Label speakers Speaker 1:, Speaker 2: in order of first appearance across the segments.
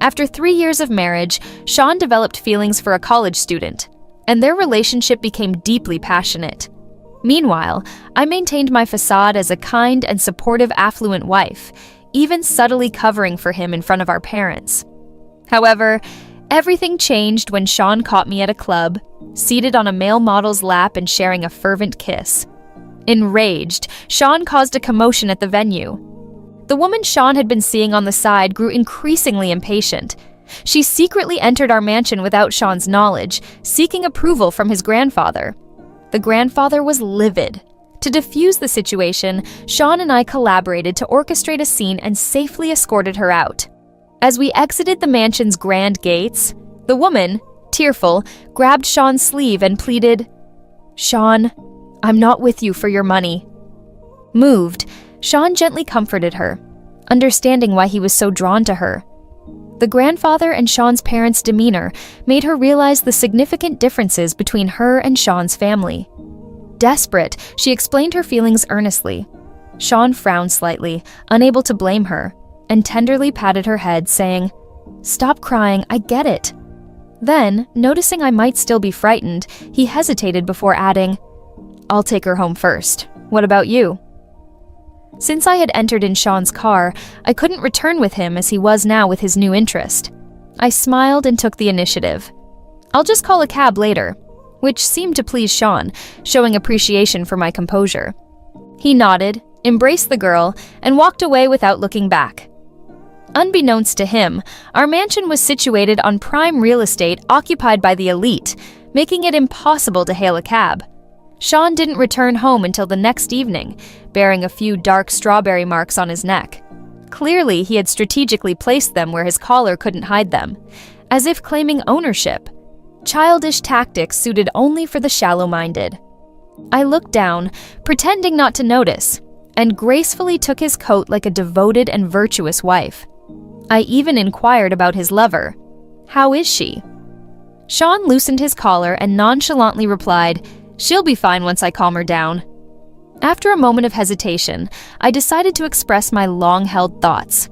Speaker 1: After 3 years of marriage, Sean developed feelings for a college student, and their relationship became deeply passionate. Meanwhile, I maintained my facade as a kind and supportive affluent wife, even subtly covering for him in front of our parents. However, everything changed when Sean caught me at a club, seated on a male model's lap and sharing a fervent kiss. Enraged, Sean caused a commotion at the venue. The woman Sean had been seeing on the side grew increasingly impatient. She secretly entered our mansion without Sean's knowledge, seeking approval from his grandfather. The grandfather was livid. To defuse the situation, Sean and I collaborated to orchestrate a scene and safely escorted her out. As we exited the mansion's grand gates, the woman, tearful, grabbed Sean's sleeve and pleaded, "Sean, I'm not with you for your money." Moved, Sean gently comforted her, understanding why he was so drawn to her. The grandfather and Sean's parents' demeanor made her realize the significant differences between her and Sean's family. Desperate, she explained her feelings earnestly. Sean frowned slightly, unable to blame her, and tenderly patted her head, saying, "Stop crying, I get it." Then, noticing I might still be frightened, he hesitated before adding, "I'll take her home first. What about you?" Since I had entered in Sean's car, I couldn't return with him as he was now with his new interest. I smiled and took the initiative. "I'll just call a cab later," which seemed to please Sean, showing appreciation for my composure. He nodded, embraced the girl, and walked away without looking back. Unbeknownst to him, our mansion was situated on prime real estate occupied by the elite, making it impossible to hail a cab. Sean didn't return home until the next evening, bearing a few dark strawberry marks on his neck. Clearly, he had strategically placed them where his collar couldn't hide them, as if claiming ownership. Childish tactics suited only for the shallow-minded. I looked down, pretending not to notice, and gracefully took his coat like a devoted and virtuous wife. I even inquired about his lover. "How is she?" Sean loosened his collar and nonchalantly replied, "She'll be fine once I calm her down." After a moment of hesitation, I decided to express my long-held thoughts.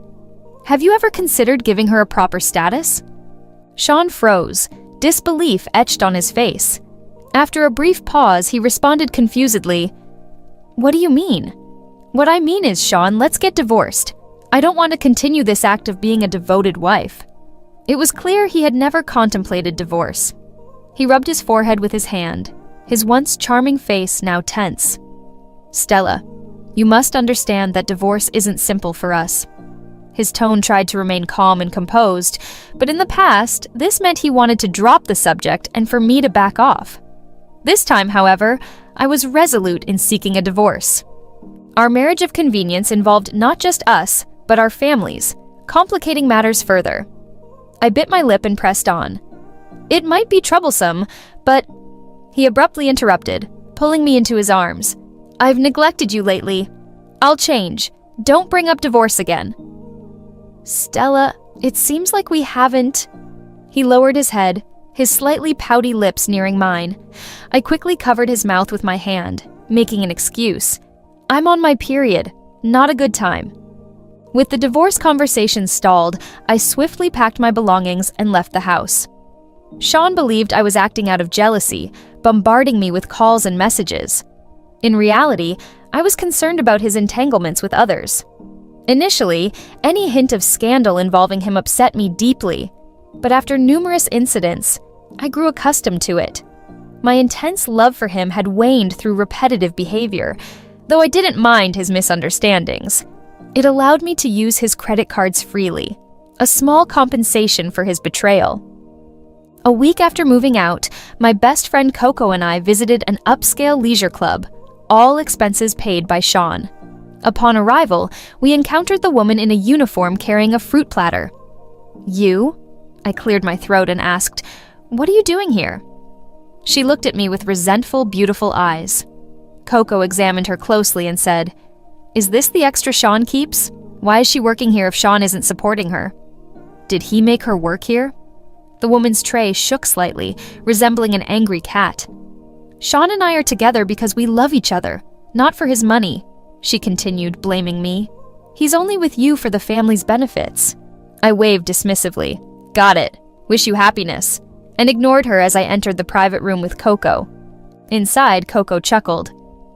Speaker 1: "Have you ever considered giving her a proper status?" Sean froze, disbelief etched on his face. After a brief pause, he responded confusedly, "What do you mean?" "What I mean is, Sean, let's get divorced. I don't want to continue this act of being a devoted wife." It was clear he had never contemplated divorce. He rubbed his forehead with his hand, his once charming face now tense. "Stella, you must understand that divorce isn't simple for us." His tone tried to remain calm and composed, but in the past, this meant he wanted to drop the subject and for me to back off. This time, however, I was resolute in seeking a divorce. Our marriage of convenience involved not just us, but our families, complicating matters further. I bit my lip and pressed on. "It might be troublesome, but—" He abruptly interrupted, pulling me into his arms. "I've neglected you lately. I'll change. Don't bring up divorce again." "Stella, it seems like we haven't—" He lowered his head, his slightly pouty lips nearing mine. I quickly covered his mouth with my hand, making an excuse. "I'm on my period. Not a good time." With the divorce conversation stalled, I swiftly packed my belongings and left the house. Sean believed I was acting out of jealousy, bombarding me with calls and messages. In reality, I was concerned about his entanglements with others. Initially, any hint of scandal involving him upset me deeply, but after numerous incidents, I grew accustomed to it. My intense love for him had waned through repetitive behavior, though I didn't mind his misunderstandings. It allowed me to use his credit cards freely, a small compensation for his betrayal. A week after moving out, my best friend Coco and I visited an upscale leisure club, all expenses paid by Sean. Upon arrival, we encountered the woman in a uniform carrying a fruit platter. "You?" I cleared my throat and asked, "What are you doing here?" She looked at me with resentful, beautiful eyes. Coco examined her closely and said, "Is this the extra Sean keeps? Why is she working here if Sean isn't supporting her? Did he make her work here?" The woman's tray shook slightly, resembling an angry cat. "Sean and I are together because we love each other, not for his money," she continued, blaming me. "He's only with you for the family's benefits." I waved dismissively. Got it. Wish you happiness. And ignored her as I entered the private room with Coco. Inside, Coco chuckled.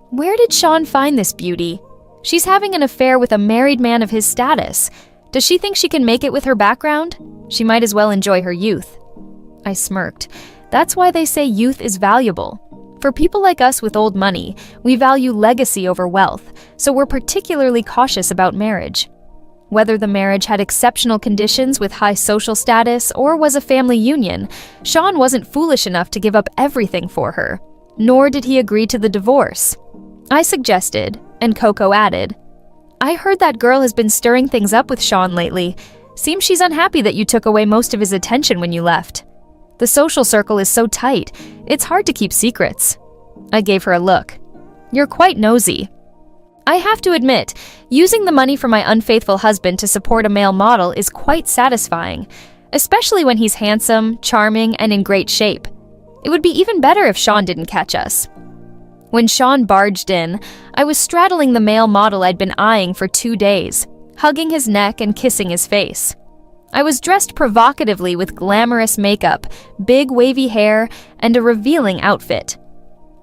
Speaker 1: Where did Sean find this beauty? She's having an affair with a married man of his status. Does she think she can make it with her background? She might as well enjoy her youth. I smirked. That's why they say youth is valuable. For people like us with old money, we value legacy over wealth, so we're particularly cautious about marriage. Whether the marriage had exceptional conditions with high social status or was a family union, Sean wasn't foolish enough to give up everything for her, nor did he agree to the divorce. I suggested, and Coco added, I heard that girl has been stirring things up with Sean lately. Seems she's unhappy that you took away most of his attention when you left. The social circle is so tight, it's hard to keep secrets. I gave her a look. You're quite nosy. I have to admit, using the money from my unfaithful husband to support a male model is quite satisfying, especially when he's handsome, charming, and in great shape. It would be even better if Sean didn't catch us. When Sean barged in, I was straddling the male model I'd been eyeing for 2 days, hugging his neck and kissing his face. I was dressed provocatively with glamorous makeup, big wavy hair, and a revealing outfit.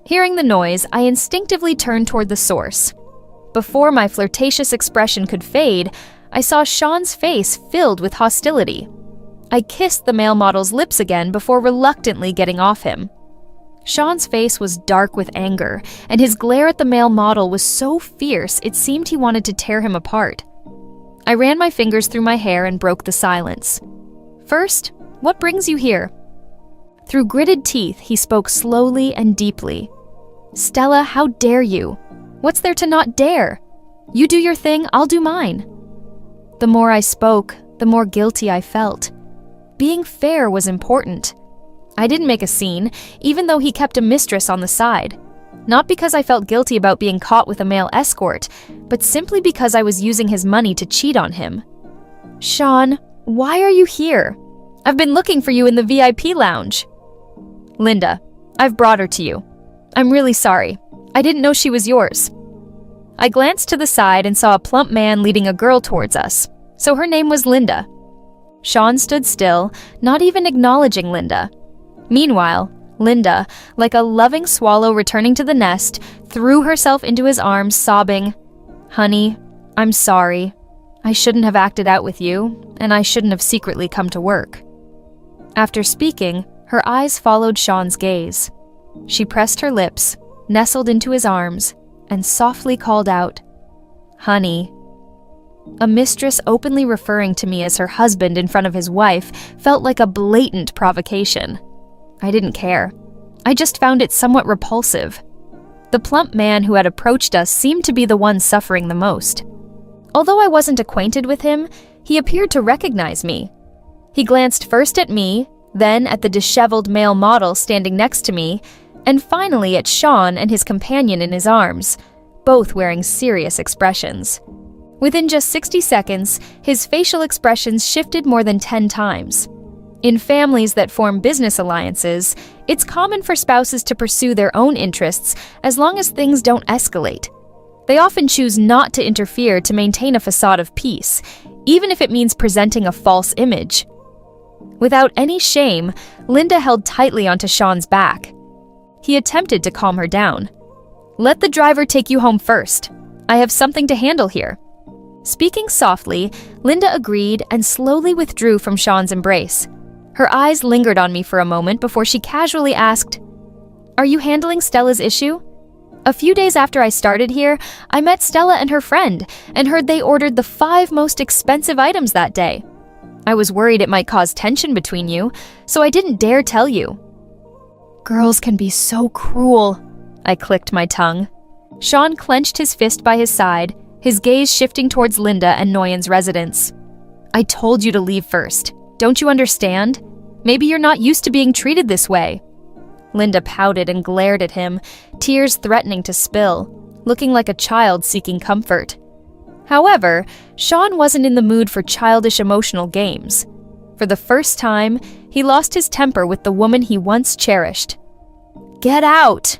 Speaker 1: Hearing the noise, I instinctively turned toward the source. Before my flirtatious expression could fade, I saw Sean's face filled with hostility. I kissed the male model's lips again before reluctantly getting off him. Sean's face was dark with anger, and his glare at the male model was so fierce it seemed he wanted to tear him apart. I ran my fingers through my hair and broke the silence. First, what brings you here? Through gritted teeth, he spoke slowly and deeply. Stella, how dare you? What's there to not dare? You do your thing, I'll do mine. The more I spoke, the more guilty I felt. Being fair was important. I didn't make a scene, even though he kept a mistress on the side. Not because I felt guilty about being caught with a male escort, but simply because I was using his money to cheat on him. Sean, why are you here? I've been looking for you in the VIP lounge. Linda, I've brought her to you. I'm really sorry. I didn't know she was yours. I glanced to the side and saw a plump man leading a girl towards us, so her name was Linda. Sean stood still, not even acknowledging Linda. Meanwhile, Linda, like a loving swallow returning to the nest, threw herself into his arms, sobbing, Honey, I'm sorry. I shouldn't have acted out with you, and I shouldn't have secretly come to work. After speaking, her eyes followed Sean's gaze. She pressed her lips, nestled into his arms, and softly called out, Honey. A mistress openly referring to me as her husband in front of his wife felt like a blatant provocation. I didn't care. I just found it somewhat repulsive. The plump man who had approached us seemed to be the one suffering the most. Although I wasn't acquainted with him, he appeared to recognize me. He glanced first at me, then at the disheveled male model standing next to me, and finally at Sean and his companion in his arms, both wearing serious expressions. Within just 60 seconds, his facial expressions shifted more than 10 times. In families that form business alliances, it's common for spouses to pursue their own interests as long as things don't escalate. They often choose not to interfere to maintain a facade of peace, even if it means presenting a false image. Without any shame, Linda held tightly onto Sean's back. He attempted to calm her down. Let the driver take you home first. I have something to handle here. Speaking softly, Linda agreed and slowly withdrew from Sean's embrace. Her eyes lingered on me for a moment before she casually asked, Are you handling Stella's issue? A few days after I started here, I met Stella and her friend and heard they ordered the 5 most expensive items that day. I was worried it might cause tension between you, so I didn't dare tell you. Girls can be so cruel. I clicked my tongue. Sean clenched his fist by his side, his gaze shifting towards Linda and Nguyen's residence. I told you to leave first. Don't you understand? Maybe you're not used to being treated this way. Linda pouted and glared at him, tears threatening to spill, looking like a child seeking comfort. However, Sean wasn't in the mood for childish emotional games. For the first time, he lost his temper with the woman he once cherished. Get out!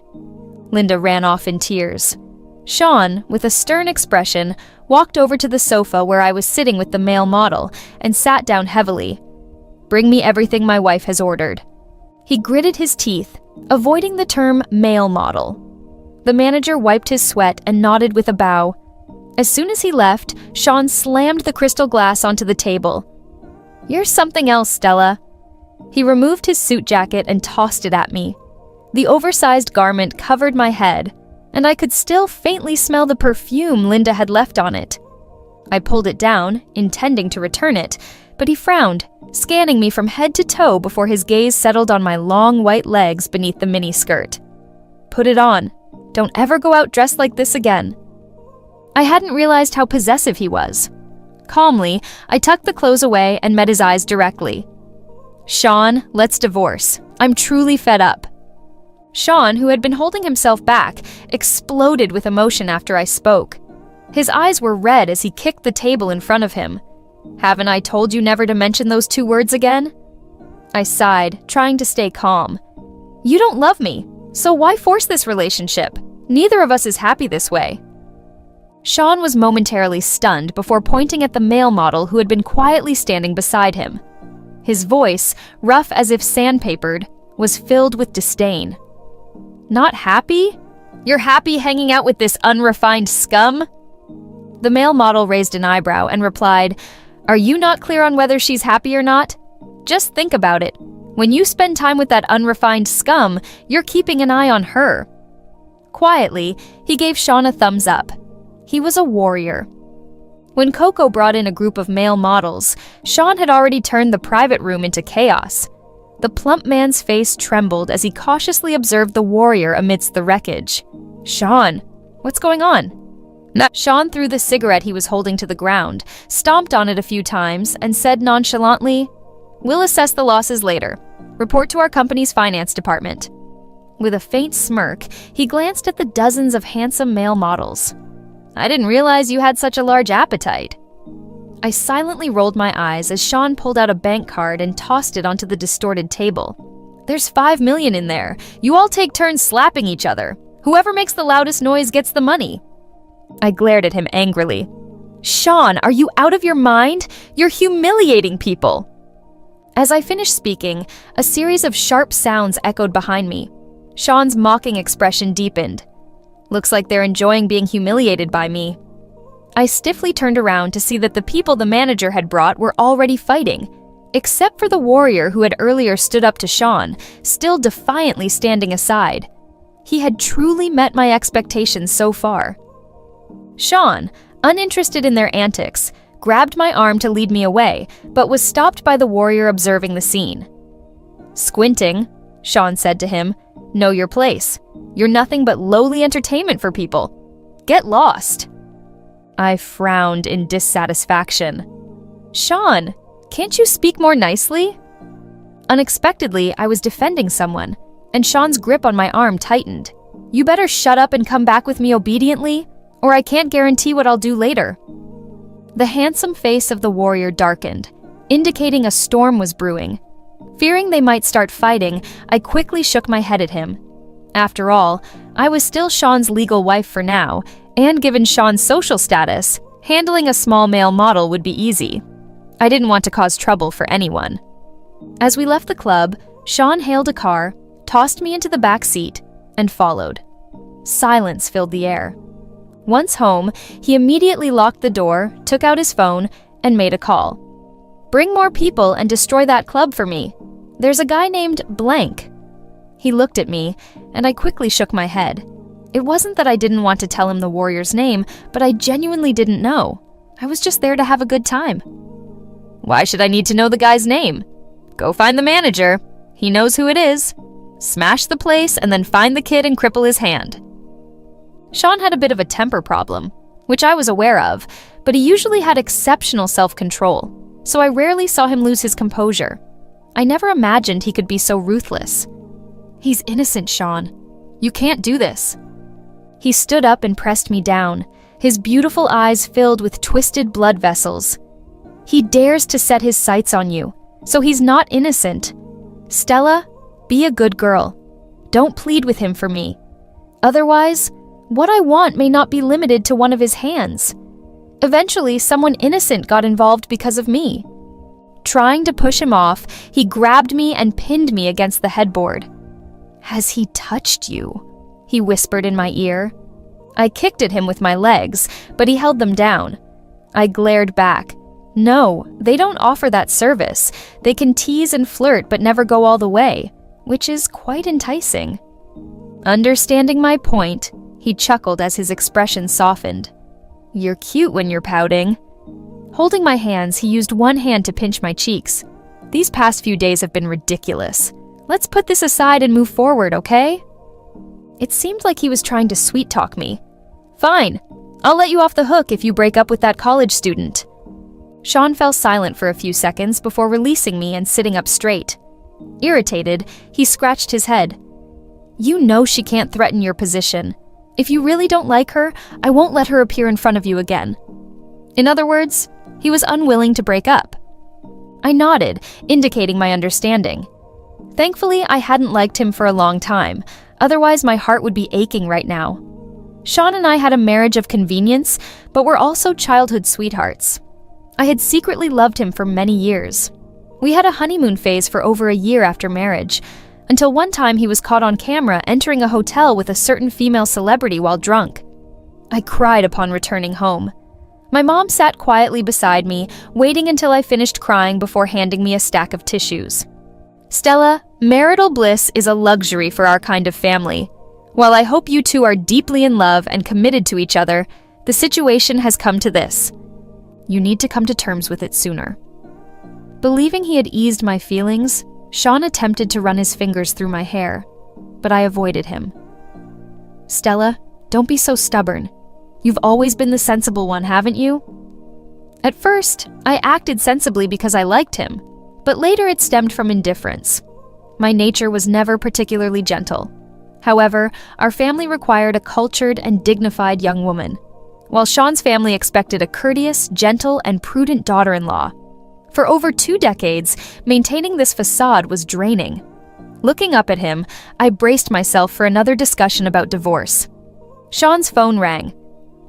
Speaker 1: Linda ran off in tears. Sean, with a stern expression, walked over to the sofa where I was sitting with the male model and sat down heavily. "Bring me everything my wife has ordered." He gritted his teeth, avoiding the term male model. The manager wiped his sweat and nodded with a bow. As soon as he left, Sean slammed the crystal glass onto the table. "You're something else, Stella." He removed his suit jacket and tossed it at me. The oversized garment covered my head, and I could still faintly smell the perfume Linda had left on it. I pulled it down, intending to return it, but he frowned, scanning me from head to toe before his gaze settled on my long white legs beneath the miniskirt. "Put it on. Don't ever go out dressed like this again." I hadn't realized how possessive he was. Calmly, I tucked the clothes away and met his eyes directly. "Sean, let's divorce. I'm truly fed up." Sean, who had been holding himself back, exploded with emotion after I spoke. His eyes were red as he kicked the table in front of him. "Haven't I told you never to mention those two words again?" I sighed, trying to stay calm. "You don't love me, so why force this relationship? Neither of us is happy this way." Sean was momentarily stunned before pointing at the male model who had been quietly standing beside him. His voice, rough as if sandpapered, was filled with disdain. "Not happy? You're happy hanging out with this unrefined scum?" The male model raised an eyebrow and replied, "Are you not clear on whether she's happy or not? Just think about it. When you spend time with that unrefined scum, you're keeping an eye on her." Quietly, he gave Sean a thumbs up. He was a warrior. When Coco brought in a group of male models, Sean had already turned the private room into chaos. The plump man's face trembled as he cautiously observed the warrior amidst the wreckage. "Sean, what's going on?" Sean threw the cigarette he was holding to the ground, stomped on it a few times, and said nonchalantly, "We'll assess the losses later. Report to our company's finance department." With a faint smirk, he glanced at the dozens of handsome male models. "I didn't realize you had such a large appetite." I silently rolled my eyes as Sean pulled out a bank card and tossed it onto the distorted table. "There's $5 million in there. You all take turns slapping each other. Whoever makes the loudest noise gets the money." I glared at him angrily. "Sean, are you out of your mind? You're humiliating people." As I finished speaking, a series of sharp sounds echoed behind me. Sean's mocking expression deepened. "Looks like they're enjoying being humiliated by me." I stiffly turned around to see that the people the manager had brought were already fighting, except for the warrior who had earlier stood up to Sean, still defiantly standing aside. He had truly met my expectations so far. Sean, uninterested in their antics, grabbed my arm to lead me away, but was stopped by the warrior observing the scene. "Squinting," Sean said to him, "know your place. You're nothing but lowly entertainment for people. Get lost." I frowned in dissatisfaction. "Sean, can't you speak more nicely?" Unexpectedly, I was defending someone, and Sean's grip on my arm tightened. "You better shut up and come back with me obediently, or I can't guarantee what I'll do later." The handsome face of the warrior darkened, indicating a storm was brewing. Fearing they might start fighting, I quickly shook my head at him. After all, I was still Sean's legal wife for now, and given Sean's social status, handling a small male model would be easy. I didn't want to cause trouble for anyone. As we left the club, Sean hailed a car, tossed me into the back seat, and followed. Silence filled the air. Once home, he immediately locked the door, took out his phone, and made a call. "Bring more people and destroy that club for me. There's a guy named Blank." He looked at me, and I quickly shook my head. It wasn't that I didn't want to tell him the warrior's name, but I genuinely didn't know. I was just there to have a good time. "Why should I need to know the guy's name? Go find the manager. He knows who it is. Smash the place and then find the kid and cripple his hand." Sean had a bit of a temper problem, which I was aware of, but he usually had exceptional self-control, so I rarely saw him lose his composure. I never imagined he could be so ruthless. "He's innocent, Sean. You can't do this." He stood up and pressed me down, his beautiful eyes filled with twisted blood vessels. "He dares to set his sights on you, so he's not innocent. Stella, be a good girl. Don't plead with him for me. Otherwise, what I want may not be limited to one of his hands. Eventually, someone innocent got involved because of me. Trying to push him off, he grabbed me and pinned me against the headboard. "Has he touched you?" he whispered in my ear. I kicked at him with my legs, but he held them down. I glared back. No, they don't offer that service. They can tease and flirt but never go all the way, which is quite enticing. Understanding my point, he chuckled as his expression softened. "You're cute when you're pouting." Holding my hands, he used one hand to pinch my cheeks. "These past few days have been ridiculous. Let's put this aside and move forward, okay?" It seemed like he was trying to sweet-talk me. "Fine, I'll let you off the hook if you break up with that college student." Sean fell silent for a few seconds before releasing me and sitting up straight. Irritated, he scratched his head. "You know she can't threaten your position. If you really don't like her, I won't let her appear in front of you again." In other words, he was unwilling to break up. I nodded, indicating my understanding. Thankfully, I hadn't liked him for a long time, otherwise my heart would be aching right now. Sean and I had a marriage of convenience, but were also childhood sweethearts. I had secretly loved him for many years. We had a honeymoon phase for over a year after marriage, until one time he was caught on camera entering a hotel with a certain female celebrity while drunk. I cried upon returning home. My mom sat quietly beside me, waiting until I finished crying before handing me a stack of tissues. "Stella, marital bliss is a luxury for our kind of family. While I hope you two are deeply in love and committed to each other, the situation has come to this. You need to come to terms with it sooner." Believing he had eased my feelings, Sean attempted to run his fingers through my hair, but I avoided him. "Stella, don't be so stubborn. You've always been the sensible one, haven't you?" At first, I acted sensibly because I liked him, but later it stemmed from indifference. My nature was never particularly gentle. However, our family required a cultured and dignified young woman, while Sean's family expected a courteous, gentle, and prudent daughter-in-law. For over 2 decades, maintaining this facade was draining. Looking up at him, I braced myself for another discussion about divorce. Sean's phone rang.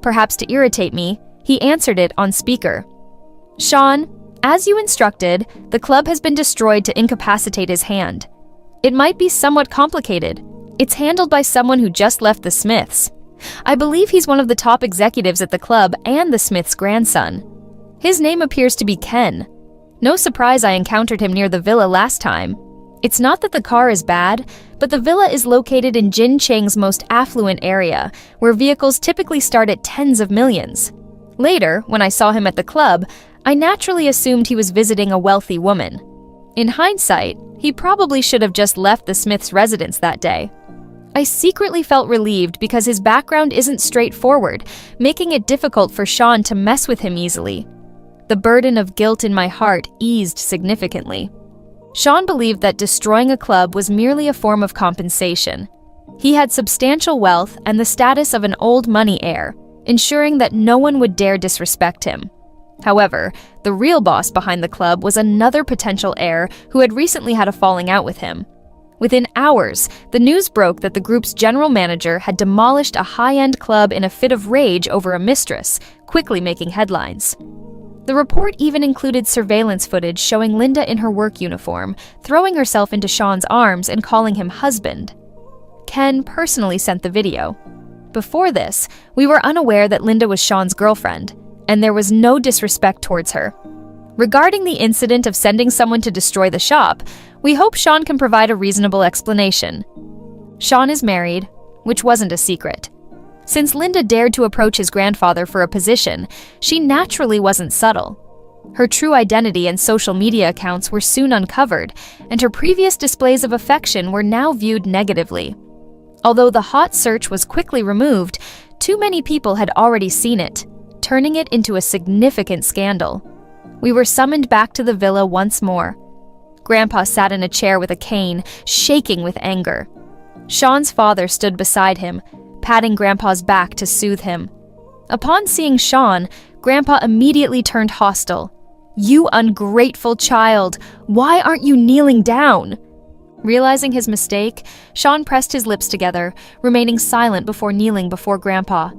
Speaker 1: Perhaps to irritate me, he answered it on speaker. "Sean, as you instructed, the club has been destroyed to incapacitate his hand. It might be somewhat complicated. It's handled by someone who just left the Smiths. I believe he's one of the top executives at the club and the Smiths' grandson. His name appears to be Ken. No surprise I encountered him near the villa last time. It's not that the car is bad, but the villa is located in Jin Chang's most affluent area, where vehicles typically start at tens of millions. Later, when I saw him at the club, I naturally assumed he was visiting a wealthy woman. In hindsight, he probably should have just left the Smiths' residence that day. I secretly felt relieved because his background isn't straightforward, making it difficult for Sean to mess with him easily. The burden of guilt in my heart eased significantly. Sean believed that destroying a club was merely a form of compensation. He had substantial wealth and the status of an old money heir, ensuring that no one would dare disrespect him. However, the real boss behind the club was another potential heir who had recently had a falling out with him. Within hours, the news broke that the group's general manager had demolished a high-end club in a fit of rage over a mistress, quickly making headlines. The report even included surveillance footage showing Linda in her work uniform, throwing herself into Sean's arms and calling him husband. Ken personally sent the video. Before this, we were unaware that Linda was Sean's girlfriend, and there was no disrespect towards her. Regarding the incident of sending someone to destroy the shop, we hope Sean can provide a reasonable explanation. Sean is married, which wasn't a secret. Since Linda dared to approach his grandfather for a position, she naturally wasn't subtle. Her true identity and social media accounts were soon uncovered, and her previous displays of affection were now viewed negatively. Although the hot search was quickly removed, too many people had already seen it, turning it into a significant scandal. We were summoned back to the villa once more. Grandpa sat in a chair with a cane, shaking with anger. Sean's father stood beside him, patting Grandpa's back to soothe him. Upon seeing Sean, Grandpa immediately turned hostile. "You ungrateful child! Why aren't you kneeling down?" Realizing his mistake, Sean pressed his lips together, remaining silent before kneeling before Grandpa.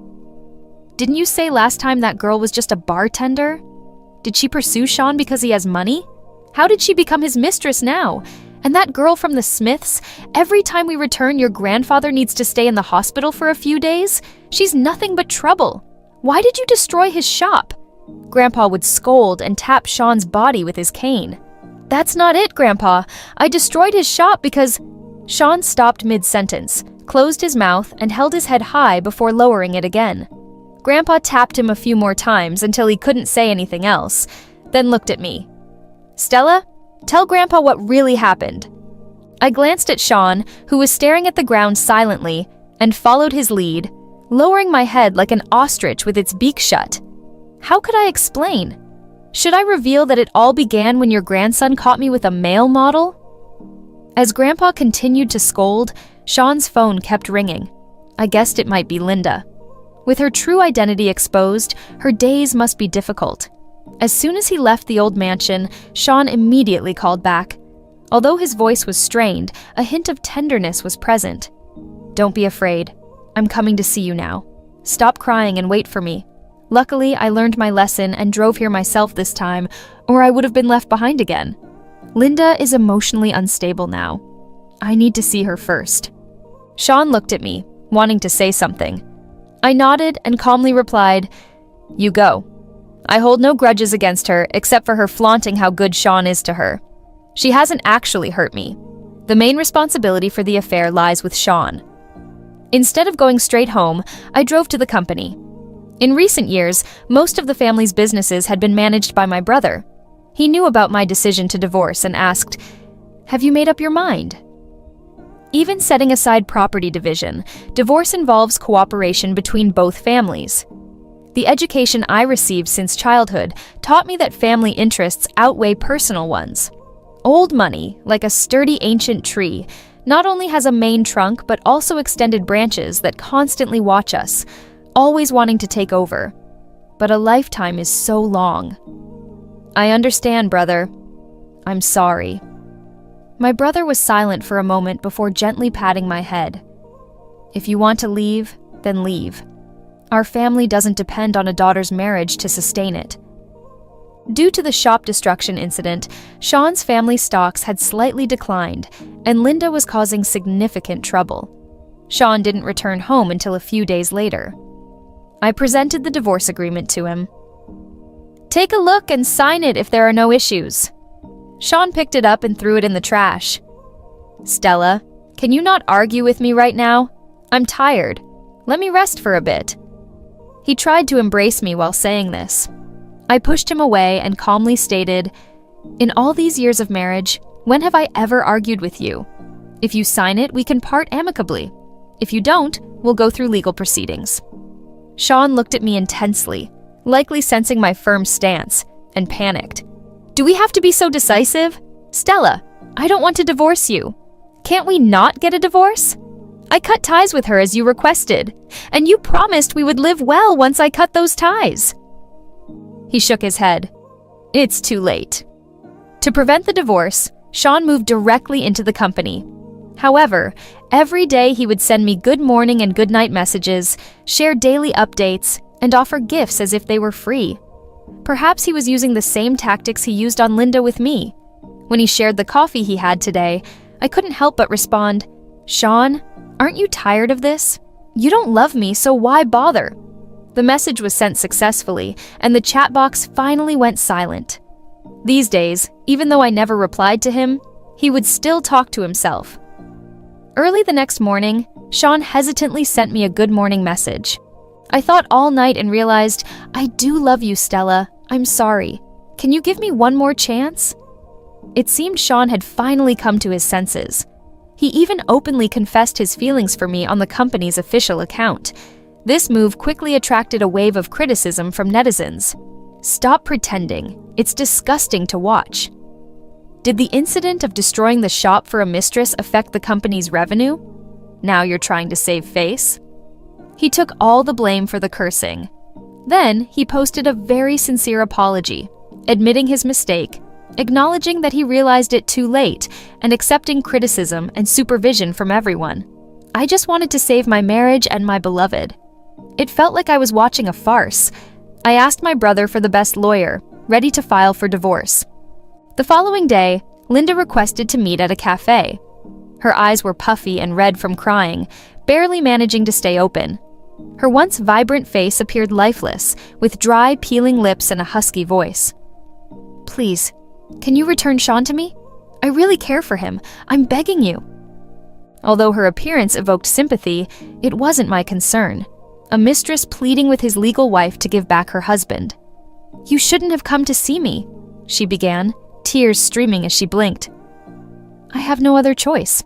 Speaker 1: "Didn't you say last time that girl was just a bartender? Did she pursue Sean because he has money? How did she become his mistress now? And that girl from the Smiths, every time we return your grandfather needs to stay in the hospital for a few days? She's nothing but trouble. Why did you destroy his shop?" Grandpa would scold and tap Sean's body with his cane. "That's not it, Grandpa. I destroyed his shop because—" Sean stopped mid-sentence, closed his mouth, and held his head high before lowering it again. Grandpa tapped him a few more times until he couldn't say anything else, then looked at me. "Stella, tell Grandpa what really happened." I glanced at Sean, who was staring at the ground silently, and followed his lead, lowering my head like an ostrich with its beak shut. How could I explain? Should I reveal that it all began when your grandson caught me with a male model? As Grandpa continued to scold, Sean's phone kept ringing. I guessed it might be Linda. With her true identity exposed, her days must be difficult. As soon as he left the old mansion, Sean immediately called back. Although his voice was strained, a hint of tenderness was present. "Don't be afraid. I'm coming to see you now. Stop crying and wait for me. Luckily, I learned my lesson and drove here myself this time, or I would have been left behind again. Linda is emotionally unstable now. I need to see her first." Sean looked at me, wanting to say something. I nodded and calmly replied, "You go. I hold no grudges against her except for her flaunting how good Sean is to her. She hasn't actually hurt me. The main responsibility for the affair lies with Sean." Instead of going straight home, I drove to the company. In recent years, most of the family's businesses had been managed by my brother. He knew about my decision to divorce and asked, "Have you made up your mind?" Even setting aside property division, divorce involves cooperation between both families. The education I received since childhood taught me that family interests outweigh personal ones. Old money, like a sturdy ancient tree, not only has a main trunk but also extended branches that constantly watch us, always wanting to take over. But a lifetime is so long. "I understand, brother. I'm sorry." My brother was silent for a moment before gently patting my head. "If you want to leave, then leave. Our family doesn't depend on a daughter's marriage to sustain it." Due to the shop destruction incident, Sean's family stocks had slightly declined, and Linda was causing significant trouble. Sean didn't return home until a few days later. I presented the divorce agreement to him. "Take a look and sign it if there are no issues." Sean picked it up and threw it in the trash. "Stella, can you not argue with me right now? I'm tired. Let me rest for a bit." He tried to embrace me while saying this. I pushed him away and calmly stated, "In all these years of marriage, when have I ever argued with you? If you sign it, we can part amicably. If you don't, we'll go through legal proceedings." Sean looked at me intensely, likely sensing my firm stance, and panicked. "Do we have to be so decisive? Stella, I don't want to divorce you. Can't we not get a divorce? I cut ties with her as you requested, and you promised we would live well once I cut those ties." He shook his head. "It's too late." To prevent the divorce, Sean moved directly into the company. However, every day he would send me good morning and good night messages, share daily updates, and offer gifts as if they were free. Perhaps he was using the same tactics he used on Linda with me. When he shared the coffee he had today, I couldn't help but respond, "Sean, aren't you tired of this? You don't love me, so why bother?" The message was sent successfully, and the chat box finally went silent. These days, even though I never replied to him, he would still talk to himself. Early the next morning, Sean hesitantly sent me a good morning message. I thought all night and realized, "I do love you, Stella. I'm sorry. Can you give me one more chance?" It seemed Sean had finally come to his senses. He even openly confessed his feelings for me on the company's official account. This move quickly attracted a wave of criticism from netizens. "Stop pretending. It's disgusting to watch." Did the incident of destroying the shop for a mistress affect the company's revenue? Now you're trying to save face? He took all the blame for the cursing. Then he posted a very sincere apology, admitting his mistake acknowledging that he realized it too late and accepting criticism and supervision from everyone. I just wanted to save my marriage and my beloved. It felt like I was watching a farce. I asked my brother for the best lawyer, ready to file for divorce. The following day, Linda requested to meet at a cafe. Her eyes were puffy and red from crying, barely managing to stay open. Her once vibrant face appeared lifeless, with dry, peeling lips and a husky voice. "Please, can you return Sean to me? I really care for him. I'm begging you." Although her appearance evoked sympathy, it wasn't my concern. A mistress pleading with his legal wife to give back her husband. "You shouldn't have come to see me," she began, tears streaming as she blinked. "I have no other choice.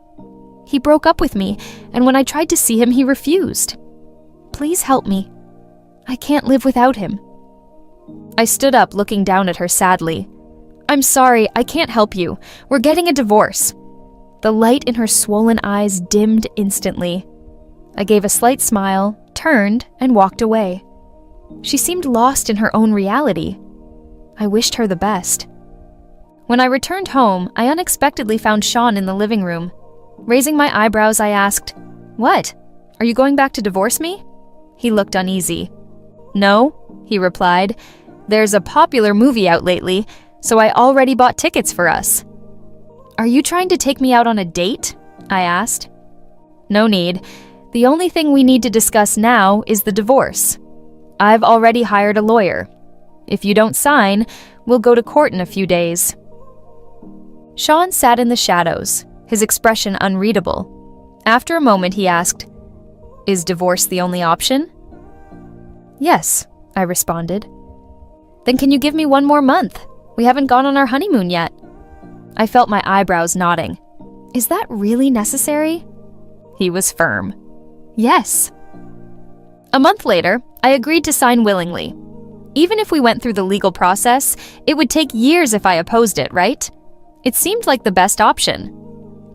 Speaker 1: He broke up with me, and when I tried to see him, he refused. Please help me. I can't live without him." I stood up, looking down at her sadly. "I'm sorry, I can't help you. We're getting a divorce." The light in her swollen eyes dimmed instantly. I gave a slight smile, turned, and walked away. She seemed lost in her own reality. I wished her the best. When I returned home, I unexpectedly found Sean in the living room. Raising my eyebrows, I asked, "What? Are you going back to divorce me?" He looked uneasy. "No," he replied. "There's a popular movie out lately, so I already bought tickets for us." "Are you trying to take me out on a date?" I asked. "No need. The only thing we need to discuss now is the divorce. I've already hired a lawyer. If you don't sign, we'll go to court in a few days." Sean sat in the shadows, his expression unreadable. After a moment, he asked, "Is divorce the only option?" "Yes," I responded. "Then can you give me one more month? We haven't gone on our honeymoon yet." I felt my eyebrows nodding. "Is that really necessary?" He was firm. "Yes." A month later, I agreed to sign willingly. Even if we went through the legal process, it would take years if I opposed it, right? It seemed like the best option.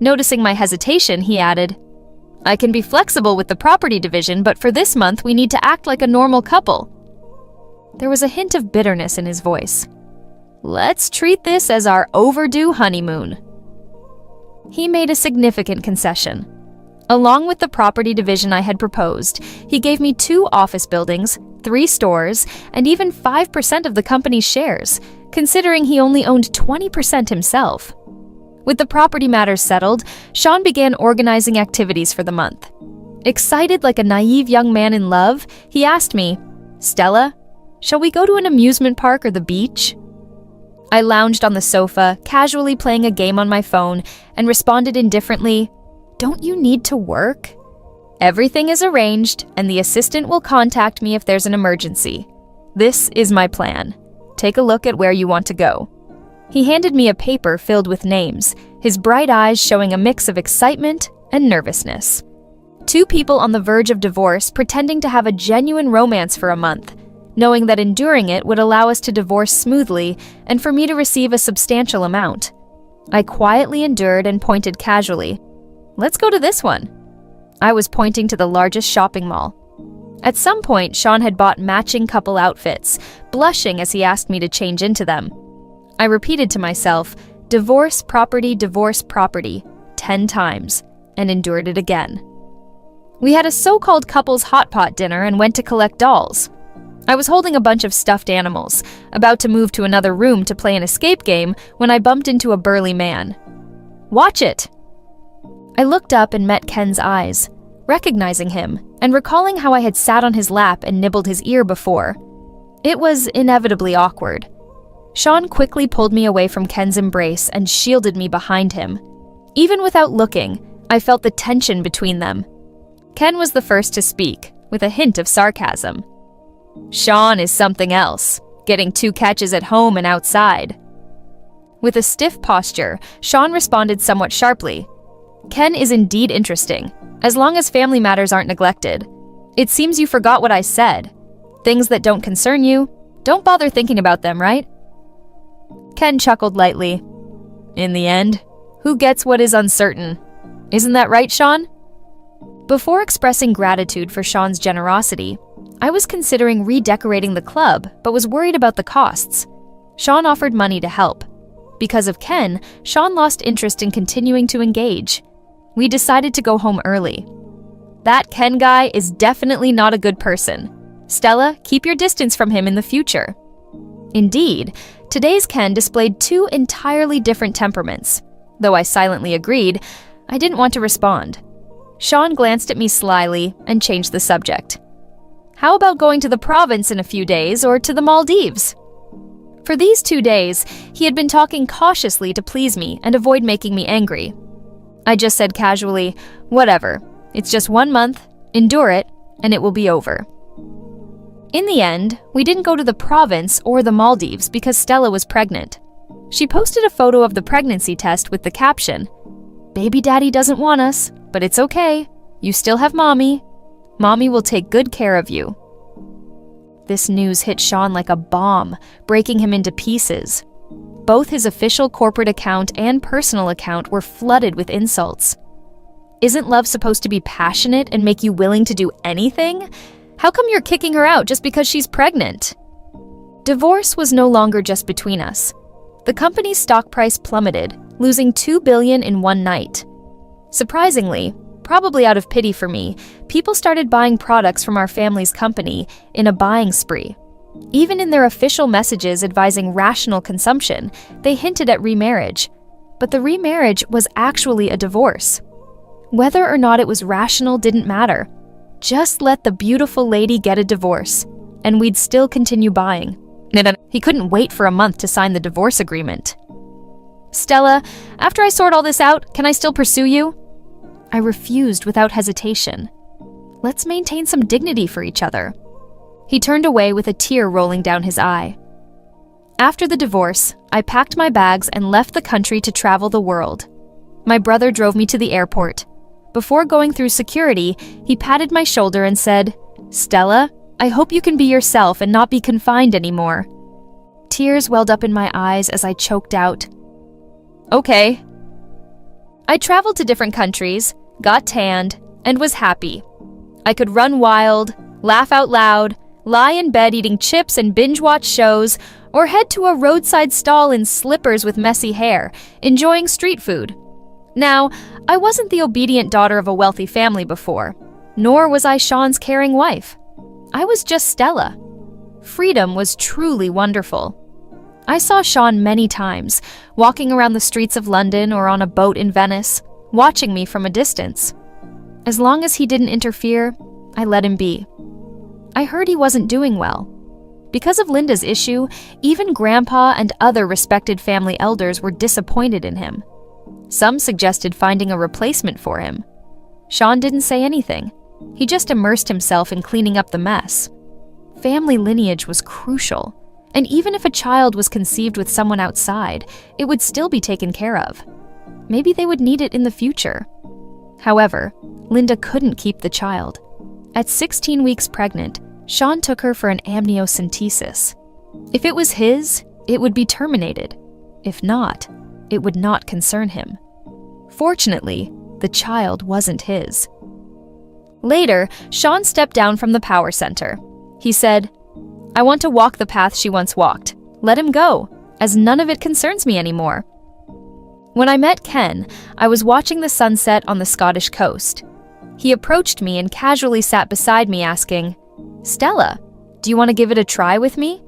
Speaker 1: Noticing my hesitation, he added, "I can be flexible with the property division, but for this month we need to act like a normal couple." There was a hint of bitterness in his voice. "Let's treat this as our overdue honeymoon." He made a significant concession. Along with the property division I had proposed, he gave me 2 office buildings, 3 stores, and even 5% of the company's shares, considering he only owned 20% himself. With the property matters settled, Sean began organizing activities for the month. Excited like a naive young man in love, he asked me, "Stella, shall we go to an amusement park or the beach?" I lounged on the sofa, casually playing a game on my phone, and responded indifferently, "Don't you need to work?" "Everything is arranged, and the assistant will contact me if there's an emergency. This is my plan. Take a look at where you want to go." He handed me a paper filled with names, his bright eyes showing a mix of excitement and nervousness. 2 people on the verge of divorce pretending to have a genuine romance for a month, knowing that enduring it would allow us to divorce smoothly and for me to receive a substantial amount. I quietly endured and pointed casually. "Let's go to this one." I was pointing to the largest shopping mall. At some point, Sean had bought matching couple outfits, blushing as he asked me to change into them. I repeated to myself, divorce property, 10 times, and endured it again. We had a so-called couple's hot pot dinner and went to collect dolls. I was holding a bunch of stuffed animals, about to move to another room to play an escape game when I bumped into a burly man. "Watch it!" I looked up and met Ken's eyes, recognizing him and recalling how I had sat on his lap and nibbled his ear before. It was inevitably awkward. Sean quickly pulled me away from Ken's embrace and shielded me behind him. Even without looking, I felt the tension between them. Ken was the first to speak, with a hint of sarcasm. "Sean is something else, getting 2 catches at home and outside." With a stiff posture, Sean responded somewhat sharply. "Ken is indeed interesting, as long as family matters aren't neglected. It seems you forgot what I said. Things that don't concern you, don't bother thinking about them, right?" Ken chuckled lightly. "In the end, who gets what is uncertain? Isn't that right, Sean?" Before expressing gratitude for Sean's generosity, I was considering redecorating the club, but was worried about the costs. Sean offered money to help. Because of Ken, Sean lost interest in continuing to engage. We decided to go home early. That Ken guy is definitely not a good person. Stella, keep your distance from him in the future. Indeed, today's Ken displayed two entirely different temperaments. Though I silently agreed, I didn't want to respond. Sean glanced at me slyly and changed the subject. How about going to the province in a few days or to the Maldives? For these 2 days, he had been talking cautiously to please me and avoid making me angry. I just said casually, whatever, it's just 1 month, endure it, and it will be over. In the end, we didn't go to the province or the Maldives because Stella was pregnant. She posted a photo of the pregnancy test with the caption, "Baby daddy doesn't want us, but it's okay. You still have mommy. Mommy will take good care of you." This news hit Sean like a bomb, breaking him into pieces. Both his official corporate account and personal account were flooded with insults. Isn't love supposed to be passionate and make you willing to do anything? How come you're kicking her out just because she's pregnant? Divorce was no longer just between us. The company's stock price plummeted, losing $2 billion in one night. Surprisingly, probably out of pity for me, people started buying products from our family's company in a buying spree. Even in their official messages advising rational consumption, they hinted at remarriage. But the remarriage was actually a divorce. Whether or not it was rational didn't matter. Just let the beautiful lady get a divorce, and we'd still continue buying. He couldn't wait for a month to sign the divorce agreement. Stella, after I sort all this out, can I still pursue you? I refused without hesitation. Let's maintain some dignity for each other. He turned away with a tear rolling down his eye. After the divorce, I packed my bags and left the country to travel the world. My brother drove me to the airport. Before going through security, he patted my shoulder and said, "Stella, I hope you can be yourself and not be confined anymore." Tears welled up in my eyes as I choked out, "Okay." I traveled to different countries, got tanned, and was happy. I could run wild, laugh out loud, lie in bed eating chips and binge-watch shows, or head to a roadside stall in slippers with messy hair, enjoying street food. Now, I wasn't the obedient daughter of a wealthy family before, nor was I Sean's caring wife. I was just Stella. Freedom was truly wonderful. I saw Sean many times, walking around the streets of London or on a boat in Venice, watching me from a distance. As long as he didn't interfere, I let him be. I heard he wasn't doing well. Because of Linda's issue, even Grandpa and other respected family elders were disappointed in him. Some suggested finding a replacement for him. Sean didn't say anything. He just immersed himself in cleaning up the mess. Family lineage was crucial, and even if a child was conceived with someone outside, it would still be taken care of. Maybe they would need it in the future. However, Linda couldn't keep the child. At 16 weeks pregnant, Sean took her for an amniocentesis. If it was his, it would be terminated. If not, it would not concern him. Fortunately, the child wasn't his. Later, Sean stepped down from the power center. He said, "I want to walk the path she once walked. Let him go, as none of it concerns me anymore." When I met Ken, I was watching the sunset on the Scottish coast. He approached me and casually sat beside me asking, "Stella, do you want to give it a try with me?"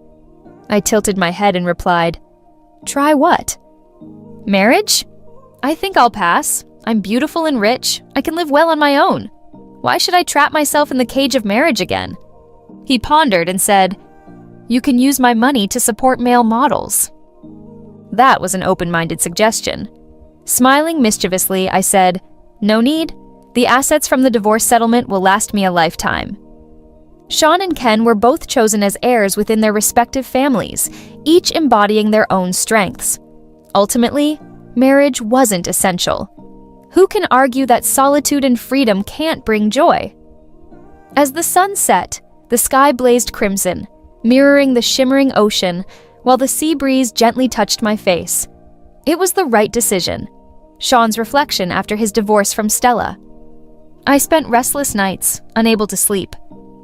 Speaker 1: I tilted my head and replied, "Try what?" "Marriage? I think I'll pass. I'm beautiful and rich. I can live well on my own. Why should I trap myself in the cage of marriage again?" He pondered and said, "You can use my money to support male models." That was an open-minded suggestion. Smiling mischievously, I said, "No need. The assets from the divorce settlement will last me a lifetime." Sean and Ken were both chosen as heirs within their respective families, each embodying their own strengths. Ultimately, marriage wasn't essential. Who can argue that solitude and freedom can't bring joy? As the sun set, the sky blazed crimson, mirroring the shimmering ocean, while the sea breeze gently touched my face. It was the right decision. Sean's reflection after his divorce from Stella. I spent restless nights, unable to sleep,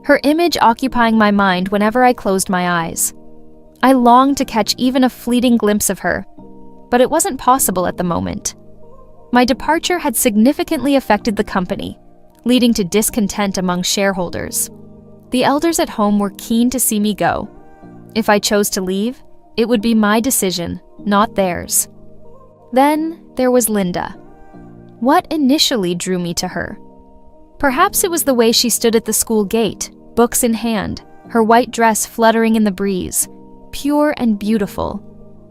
Speaker 1: her image occupying my mind whenever I closed my eyes. I longed to catch even a fleeting glimpse of her. but it wasn't possible at the moment. My departure had significantly affected the company, leading to discontent among shareholders. The elders at home were keen to see me go. If I chose to leave, it would be my decision, not theirs. Then there was Linda. What initially drew me to her? Perhaps it was the way she stood at the school gate, books in hand, her white dress fluttering in the breeze, pure and beautiful,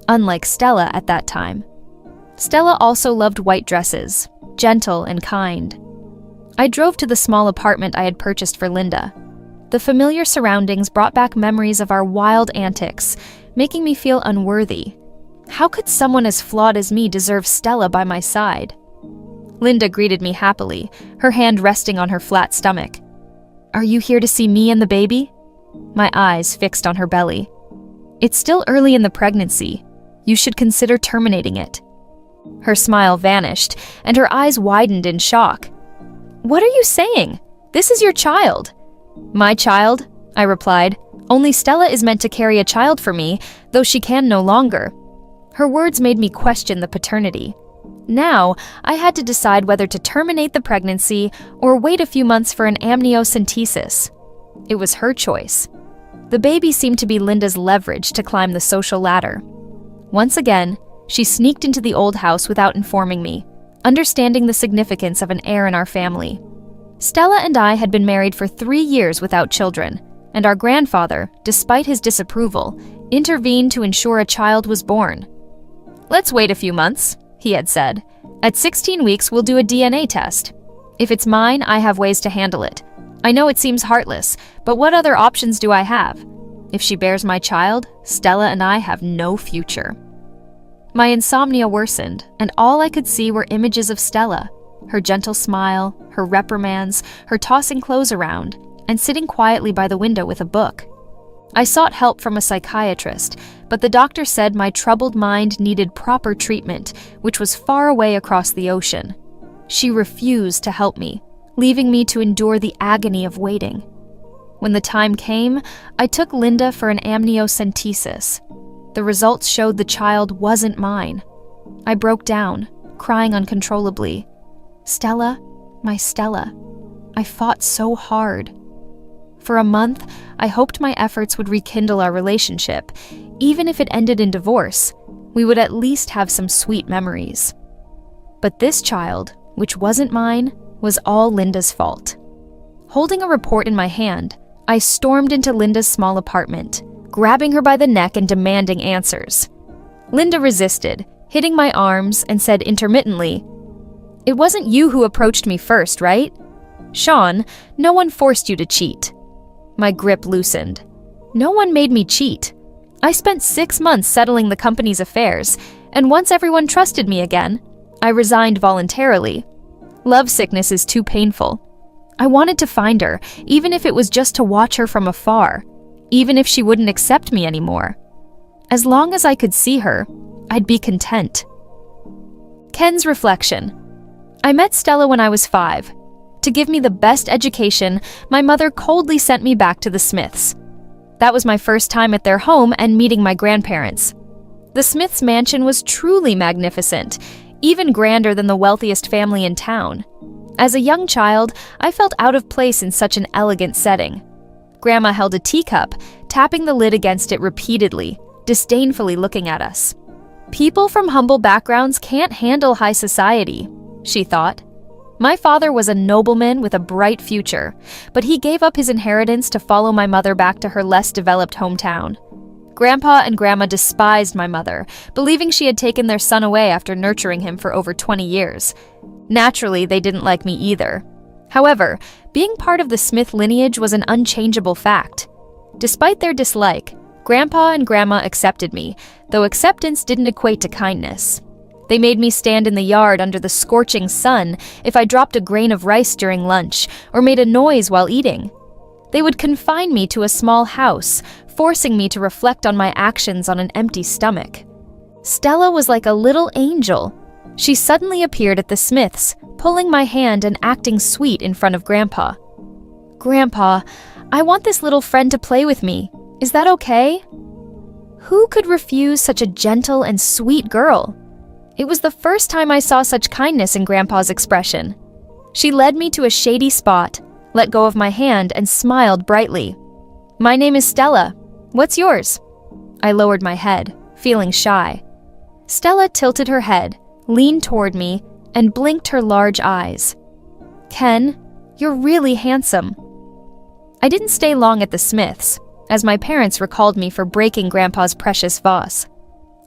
Speaker 1: unlike Stella at that time. Stella also loved white dresses, gentle and kind. I drove to the small apartment I had purchased for Linda. The familiar surroundings brought back memories of our wild antics, making me feel unworthy. How could someone as flawed as me deserve Stella by my side? Linda greeted me happily, her hand resting on her flat stomach. "Are you here to see me and the baby?" My eyes fixed on her belly. "It's still early in the pregnancy. You should consider terminating it." Her smile vanished, and her eyes widened in shock. "What are you saying? This is your child." "My child?" I replied. "Only Stella is meant to carry a child for me, though she can no longer." Her words made me question the paternity. Now, I had to decide whether to terminate the pregnancy or wait a few months for an amniocentesis. It was her choice. The baby seemed to be Linda's leverage to climb the social ladder. Once again, she sneaked into the old house without informing me, understanding the significance of an heir in our family. Stella and I had been married for 3 years without children, and our grandfather, despite his disapproval, intervened to ensure a child was born. "Let's wait a few months," he had said. "At 16 weeks, we'll do a DNA test. If it's mine, I have ways to handle it. I know it seems heartless, but what other options do I have? If she bears my child, Stella and I have no future." My insomnia worsened, and all I could see were images of Stella, her gentle smile, her reprimands, her tossing clothes around, and sitting quietly by the window with a book. I sought help from a psychiatrist, but the doctor said my troubled mind needed proper treatment, which was far away across the ocean. She refused to help me, leaving me to endure the agony of waiting. When the time came, I took Linda for an amniocentesis. The results showed the child wasn't mine. I broke down, crying uncontrollably. Stella, my Stella. I fought so hard. For a month, I hoped my efforts would rekindle our relationship. Even if it ended in divorce, we would at least have some sweet memories. But this child, which wasn't mine, was all Linda's fault. Holding a report in my hand, I stormed into Linda's small apartment, grabbing her by the neck and demanding answers. Linda resisted, hitting my arms, and said intermittently, "It wasn't you who approached me first, right? Sean, no one forced you to cheat." My grip loosened. No one made me cheat. I spent 6 months settling the company's affairs, and once everyone trusted me again, I resigned voluntarily. Lovesickness is too painful. I wanted to find her, even if it was just to watch her from afar, even if she wouldn't accept me anymore. As long as I could see her, I'd be content. Ken's reflection. I met Stella when I was 5. To give me the best education, my mother coldly sent me back to the Smiths. That was my first time at their home and meeting my grandparents. The Smiths' mansion was truly magnificent, even grander than the wealthiest family in town. As a young child, I felt out of place in such an elegant setting. Grandma held a teacup, tapping the lid against it repeatedly, disdainfully looking at us. "People from humble backgrounds can't handle high society," she thought. My father was a nobleman with a bright future, but he gave up his inheritance to follow my mother back to her less developed hometown. Grandpa and Grandma despised my mother, believing she had taken their son away after nurturing him for over 20 years. Naturally, they didn't like me either. However, being part of the Smith lineage was an unchangeable fact. Despite their dislike, Grandpa and Grandma accepted me, though acceptance didn't equate to kindness. They made me stand in the yard under the scorching sun if I dropped a grain of rice during lunch or made a noise while eating. They would confine me to a small house, forcing me to reflect on my actions on an empty stomach. Stella was like a little angel. She suddenly appeared at the Smiths, pulling my hand and acting sweet in front of Grandpa. "Grandpa, I want this little friend to play with me. Is that okay?" Who could refuse such a gentle and sweet girl? It was the first time I saw such kindness in Grandpa's expression. She led me to a shady spot, let go of my hand, and smiled brightly. "My name is Stella. What's yours?" I lowered my head, feeling shy. Stella tilted her head, leaned toward me, and blinked her large eyes. "Ken, you're really handsome." I didn't stay long at the Smiths, as my parents recalled me for breaking Grandpa's precious vase.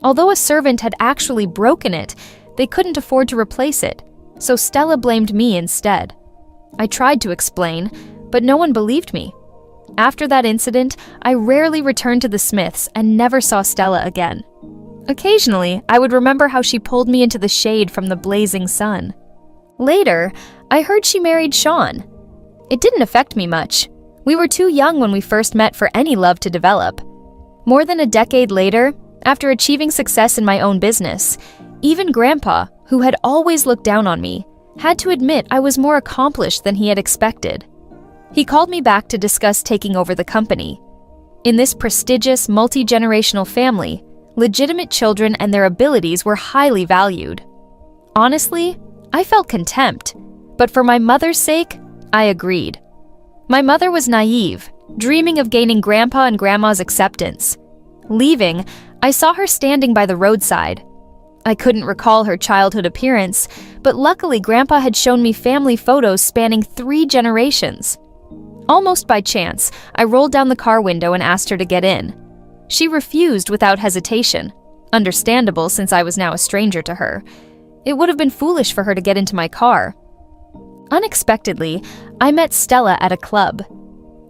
Speaker 1: Although a servant had actually broken it, they couldn't afford to replace it, so Stella blamed me instead. I tried to explain, but no one believed me. After that incident, I rarely returned to the Smiths and never saw Stella again. Occasionally, I would remember how she pulled me into the shade from the blazing sun. Later, I heard she married Sean. It didn't affect me much. We were too young when we first met for any love to develop. More than a decade later, after achieving success in my own business, even Grandpa, who had always looked down on me, had to admit I was more accomplished than he had expected. He called me back to discuss taking over the company. In this prestigious, multi-generational family, legitimate children and their abilities were highly valued. Honestly, I felt contempt, but for my mother's sake, I agreed. My mother was naive, dreaming of gaining Grandpa and Grandma's acceptance. Leaving, I saw her standing by the roadside. I couldn't recall her childhood appearance, but luckily Grandpa had shown me family photos spanning 3 generations. Almost by chance, I rolled down the car window and asked her to get in. She refused without hesitation, understandable since I was now a stranger to her. It would have been foolish for her to get into my car. Unexpectedly, I met Stella at a club.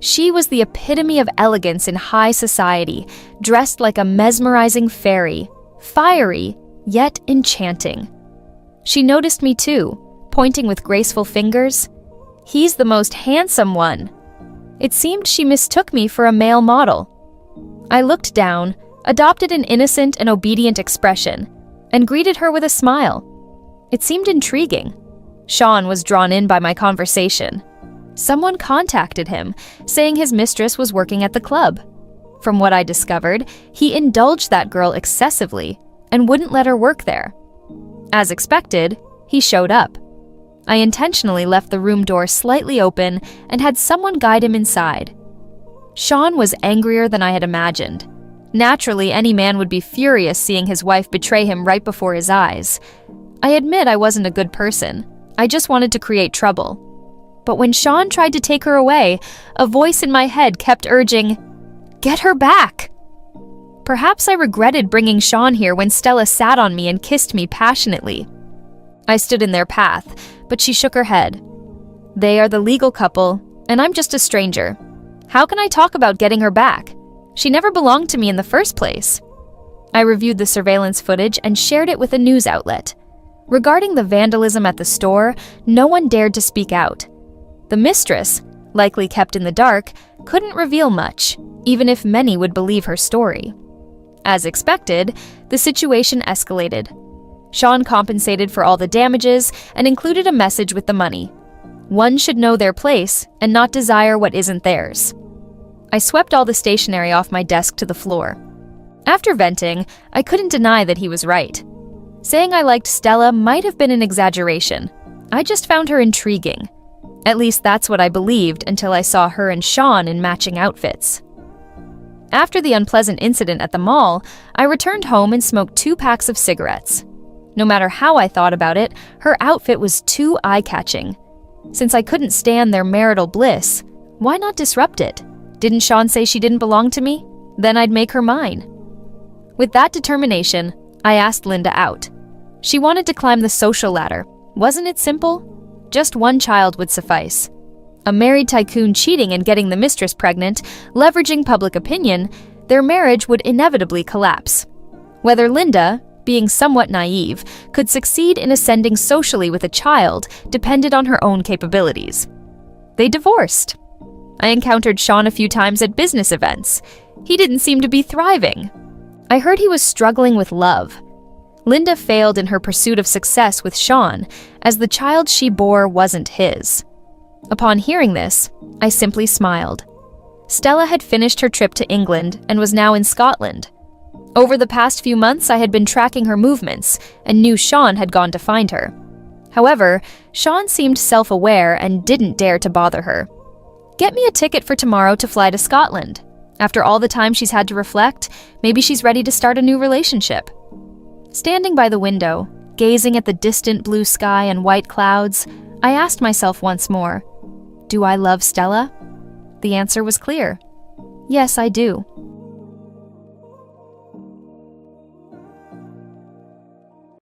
Speaker 1: She was the epitome of elegance in high society, dressed like a mesmerizing fairy, fiery, yet enchanting. She noticed me too, pointing with graceful fingers. "He's the most handsome one." It seemed she mistook me for a male model. I looked down, adopted an innocent and obedient expression, and greeted her with a smile. It seemed intriguing. Sean was drawn in by my conversation. Someone contacted him, saying his mistress was working at the club. From what I discovered, he indulged that girl excessively and wouldn't let her work there. As expected, he showed up. I intentionally left the room door slightly open and had someone guide him inside. Sean was angrier than I had imagined. Naturally, any man would be furious seeing his wife betray him right before his eyes. I admit I wasn't a good person. I just wanted to create trouble. But when Sean tried to take her away, a voice in my head kept urging, "Get her back!" Perhaps I regretted bringing Sean here when Stella sat on me and kissed me passionately. I stood in their path, but she shook her head. "They are the legal couple, and I'm just a stranger. How can I talk about getting her back? She never belonged to me in the first place." I reviewed the surveillance footage and shared it with a news outlet. Regarding the vandalism at the store, no one dared to speak out. The mistress, likely kept in the dark, couldn't reveal much, even if many would believe her story. As expected, the situation escalated. Sean compensated for all the damages and included a message with the money. One should know their place and not desire what isn't theirs. I swept all the stationery off my desk to the floor. After venting, I couldn't deny that he was right. Saying I liked Stella might have been an exaggeration. I just found her intriguing. At least that's what I believed until I saw her and Sean in matching outfits. After the unpleasant incident at the mall, I returned home and smoked 2 packs of cigarettes. No matter how I thought about it, her outfit was too eye-catching. Since I couldn't stand their marital bliss, why not disrupt it? Didn't Sean say she didn't belong to me? Then I'd make her mine. With that determination, I asked Linda out. She wanted to climb the social ladder. Wasn't it simple? Just 1 child would suffice. A married tycoon cheating and getting the mistress pregnant, leveraging public opinion, their marriage would inevitably collapse. Whether Linda, being somewhat naive, could succeed in ascending socially with a child depended on her own capabilities. They divorced. I encountered Sean a few times at business events. He didn't seem to be thriving. I heard he was struggling with love. Linda failed in her pursuit of success with Sean, as the child she bore wasn't his. Upon hearing this, I simply smiled. Stella had finished her trip to England and was now in Scotland. Over the past few months, I had been tracking her movements and knew Sean had gone to find her. However, Sean seemed self-aware and didn't dare to bother her. Get me a ticket for tomorrow to fly to Scotland. After all the time she's had to reflect, maybe she's ready to start a new relationship. Standing by the window, gazing at the distant blue sky and white clouds, I asked myself once more, do I love Stella? The answer was clear. Yes, I do.